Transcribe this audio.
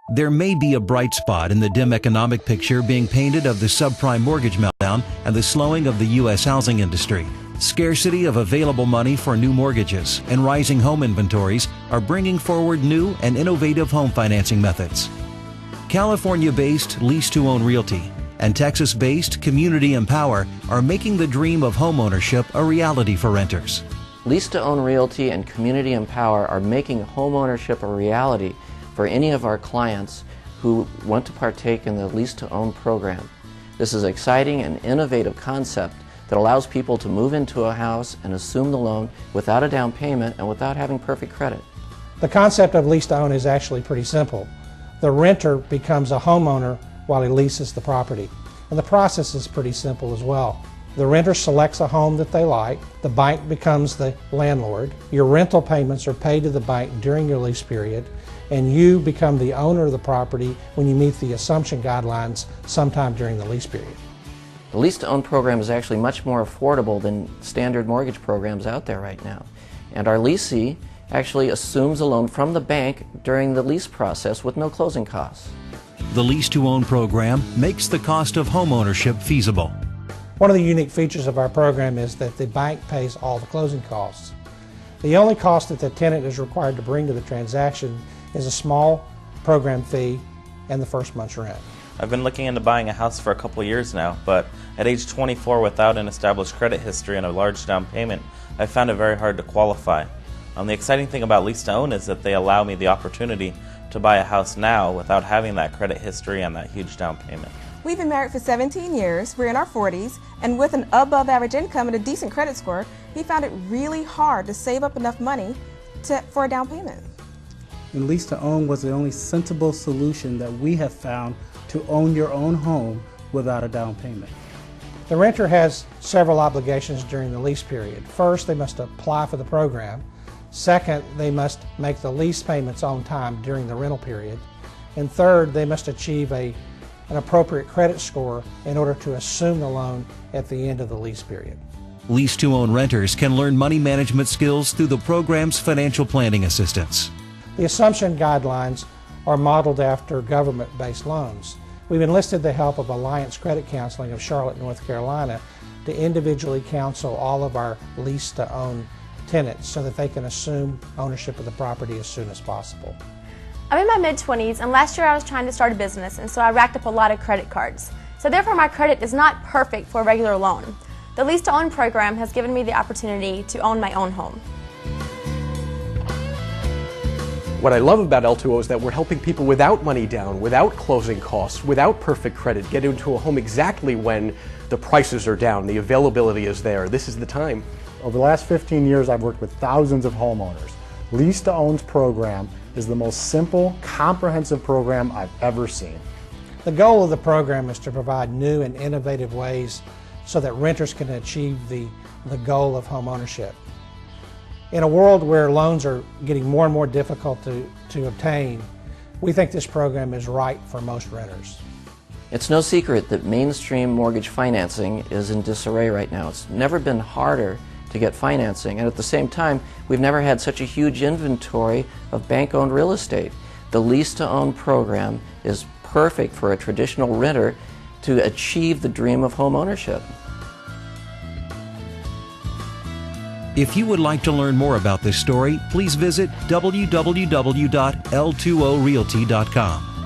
There may be a bright spot in the dim economic picture being painted of the subprime mortgage meltdown and the slowing of the U.S. housing industry. Scarcity of available money for new mortgages and rising home inventories are bringing forward new and innovative home financing methods. California-based Lease To Own Realty and Texas-based Community Empower are making the dream of homeownership a reality for renters. Lease To Own Realty and Community Empower are making homeownership a reality for any of our clients who want to partake in the Lease To Own program. This is an exciting and innovative concept that allows people to move into a house and assume the loan without a down payment and without having perfect credit. The concept of Lease To Own is actually pretty simple. The renter becomes a homeowner while he leases the property. And the process is pretty simple as well. The renter selects a home that they like, the bank becomes the landlord, your rental payments are paid to the bank during your lease period, and you become the owner of the property when you meet the assumption guidelines sometime during the lease period. The Lease To Own program is actually much more affordable than standard mortgage programs out there right now. And our leasee actually assumes a loan from the bank during the lease process with no closing costs. The Lease To Own program makes the cost of homeownership feasible. One of the unique features of our program is that the bank pays all the closing costs. The only cost that the tenant is required to bring to the transaction is a small program fee and the first month's rent. I've been looking into buying a house for a couple of years now, but at age 24 without an established credit history and a large down payment, I found it very hard to qualify. The exciting thing about Lease To Own is that they allow me the opportunity to buy a house now without having that credit history and that huge down payment. We've been married for 17 years, we're in our 40s, and with an above average income and a decent credit score, he found it really hard to save up enough money for a down payment. And Lease To Own was the only sensible solution that we have found to own your own home without a down payment. The renter has several obligations during the lease period. First, they must apply for the program. Second, they must make the lease payments on time during the rental period. And third, they must achieve an appropriate credit score in order to assume the loan at the end of the lease period. Lease To Own renters can learn money management skills through the program's financial planning assistance. The assumption guidelines are modeled after government-based loans. We've enlisted the help of Alliance Credit Counseling of Charlotte, North Carolina to individually counsel all of our Lease To Own tenants so that they can assume ownership of the property as soon as possible. I'm in my mid-20s, and last year I was trying to start a business, and so I racked up a lot of credit cards. So therefore my credit is not perfect for a regular loan. The Lease To Own program has given me the opportunity to own my own home. What I love about L2O is that we're helping people without money down, without closing costs, without perfect credit, get into a home exactly when the prices are down, the availability is there. This is the time. Over the last 15 years, I've worked with thousands of homeowners. Lease To Own's program is the most simple, comprehensive program I've ever seen. The goal of the program is to provide new and innovative ways so that renters can achieve the goal of home ownership. In a world where loans are getting more and more difficult to obtain, we think this program is right for most renters. It's no secret that mainstream mortgage financing is in disarray right now. It's never been harder to get financing, and at the same time, we've never had such a huge inventory of bank-owned real estate. The Lease To Own program is perfect for a traditional renter to achieve the dream of home ownership. If you would like to learn more about this story, please visit www.l2orealty.com.